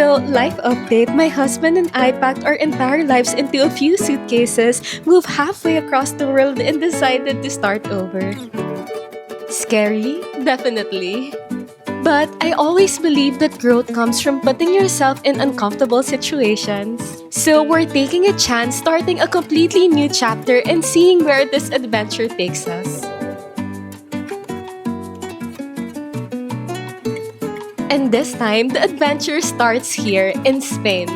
So, life update, my husband and I packed our entire lives into a few suitcases, moved halfway across the world, and decided to start over. Scary? Definitely. But I always believe that growth comes from putting yourself in uncomfortable situations. So we're taking a chance, starting a completely new chapter and seeing where this adventure takes us. And this time, the adventure starts here in Spain.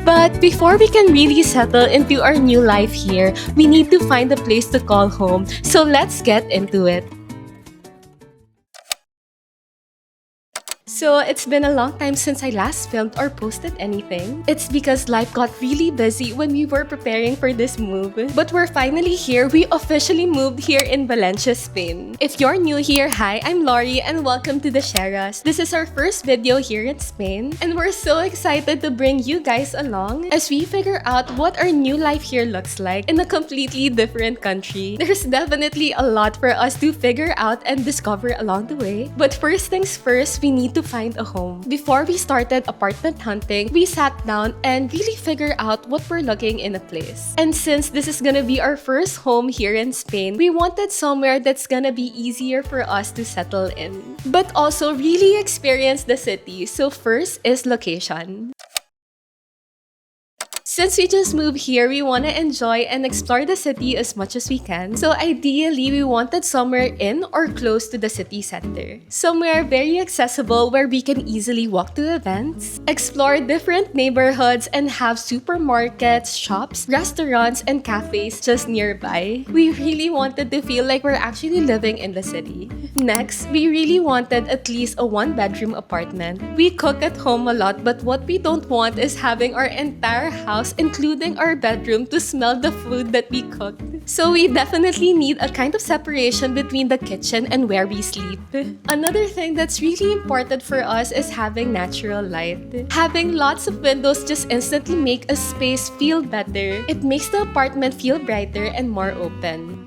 But before we can really settle into our new life here, we need to find a place to call home. So let's get into it. So it's been a long time since I last filmed or posted anything. It's because life got really busy when we were preparing for this move. But we're finally here. We officially moved here in Valencia, Spain. If you're new here, hi, I'm Lori and welcome to the Sheras. This is our first video here in Spain and we're so excited to bring you guys along as we figure out what our new life here looks like in a completely different country. There's definitely a lot for us to figure out and discover along the way. But first things first, we need to find a home. Before we started apartment hunting, we sat down and really figured out what we're looking in a place. And since this is gonna be our first home here in Spain, we wanted somewhere that's gonna be easier for us to settle in, but also really experience the city. So first is location. Since we just moved here, we want to enjoy and explore the city as much as we can. So ideally, we wanted somewhere in or close to the city center. Somewhere very accessible where we can easily walk to events, explore different neighborhoods, and have supermarkets, shops, restaurants, and cafes just nearby. We really wanted to feel like we're actually living in the city. Next, we really wanted at least a one-bedroom apartment. We cook at home a lot, but what we don't want is having our entire house, including our bedroom, to smell the food that we cooked. So we definitely need a kind of separation between the kitchen and where we sleep. Another thing that's really important for us is having natural light. Having lots of windows just instantly make a space feel better. It makes the apartment feel brighter and more open.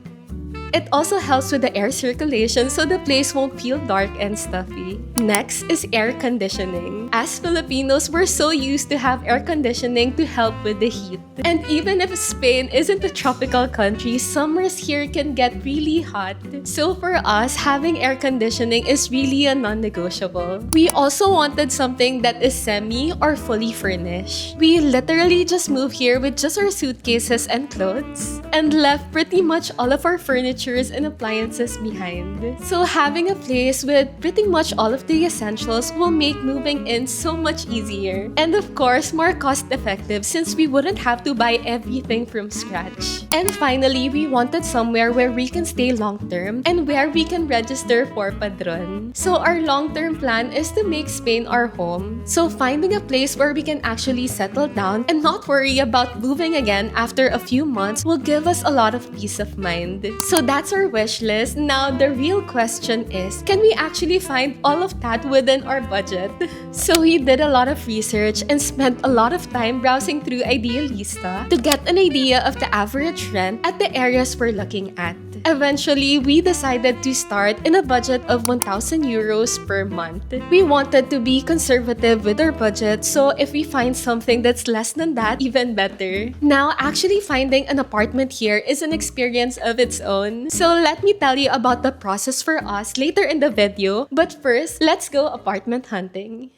It also helps with the air circulation so the place won't feel dark and stuffy. Next is air conditioning. As Filipinos, we're so used to have air conditioning to help with the heat. And even if Spain isn't a tropical country, summers here can get really hot. So for us, having air conditioning is really a non-negotiable. We also wanted something that is semi or fully furnished. We literally just moved here with just our suitcases and clothes and left pretty much all of our furniture and appliances behind. So having a place with pretty much all of the essentials will make moving in so much easier. And of course, more cost-effective since we wouldn't have to buy everything from scratch. And finally, we wanted somewhere where we can stay long-term and where we can register for padron. So our long-term plan is to make Spain our home. So finding a place where we can actually settle down and not worry about moving again after a few months will give us a lot of peace of mind. So that's our wish list. Now, the real question is, can we actually find all of that within our budget? So we did a lot of research and spent a lot of time browsing through Idealista to get an idea of the average rent at the areas we're looking at. Eventually, we decided to start in a budget of 1,000 euros per month. We wanted to be conservative with our budget, so if we find something that's less than that, even better. Now, actually finding an apartment here is an experience of its own. So let me tell you about the process for us later in the video. But first, let's go apartment hunting.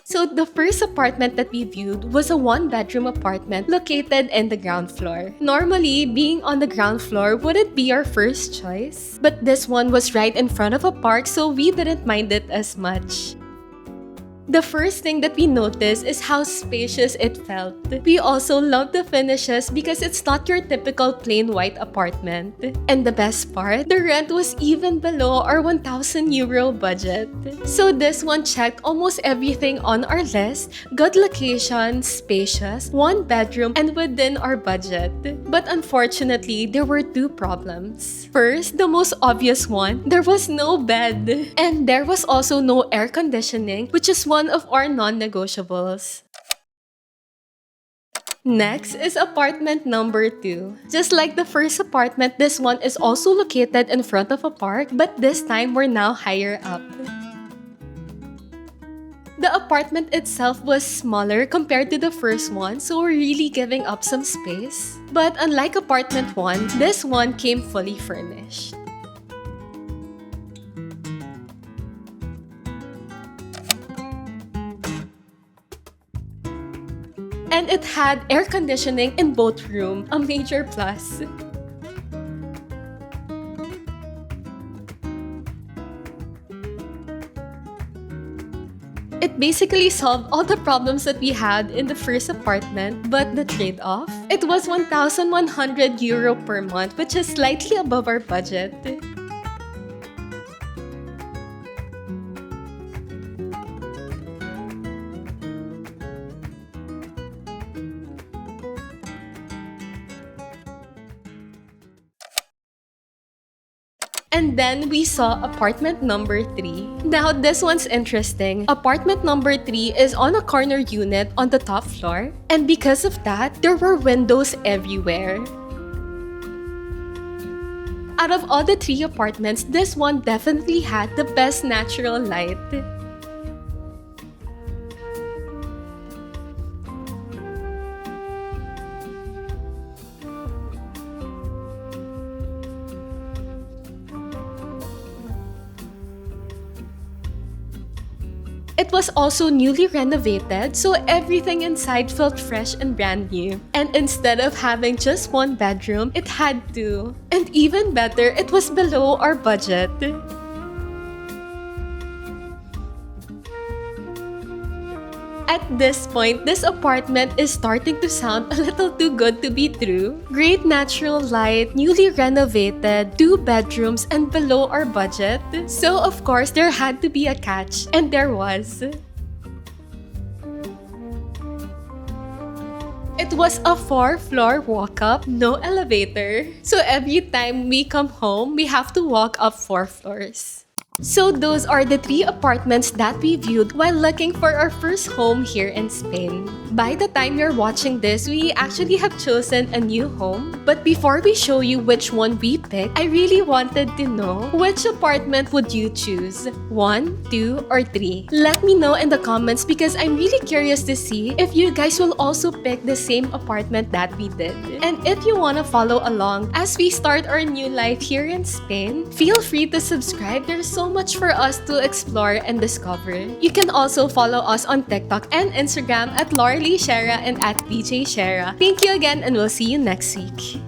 So the first apartment that we viewed was a one-bedroom apartment located in the ground floor. Normally, being on the ground floor wouldn't be our first choice, but this one was right in front of a park, so we didn't mind it as much. The first thing that we noticed is how spacious it felt. We also loved the finishes because it's not your typical plain white apartment. And the best part, the rent was even below our 1,000 euro budget. So this one checked almost everything on our list: good location, spacious, one bedroom, and within our budget. But unfortunately, there were two problems. First, the most obvious one, there was no bed. And there was also no air conditioning, which is one of our non-negotiables. Next is apartment number 2. Just like the first apartment, this one is also located in front of a park, but this time we're now higher up. The apartment itself was smaller compared to the first one, so we're really giving up some space. But unlike apartment 1, this one came fully furnished. And it had air conditioning in both rooms, a major plus. It basically solved all the problems that we had in the first apartment, but the trade-off? It was 1,100 euro per month, which is slightly above our budget. And then we saw apartment number 3. Now this one's interesting. Apartment number 3 is on a corner unit on the top floor. And because of that, there were windows everywhere. Out of all the 3 apartments, this one definitely had the best natural light. It was also newly renovated, so everything inside felt fresh and brand new. And instead of having just 1 bedroom, it had 2. And even better, it was below our budget. At this point, this apartment is starting to sound a little too good to be true. Great natural light, newly renovated, 2 bedrooms, and below our budget. So of course, there had to be a catch, and there was. It was a 4-floor walk-up, no elevator. So every time we come home, we have to walk up 4 floors. So those are the 3 apartments that we viewed while looking for our first home here in Spain. By the time you're watching this, we actually have chosen a new home. But before we show you which one we picked, I really wanted to know, which apartment would you choose? 1, 2, or 3? Let me know in the comments because I'm really curious to see if you guys will also pick the same apartment that we did. And if you want to follow along as we start our new life here in Spain, feel free to subscribe. There's so much for us to explore and discover. You can also follow us on TikTok and Instagram at Lauralee Shera and at DJ Shera. Thank you again and we'll see you next week.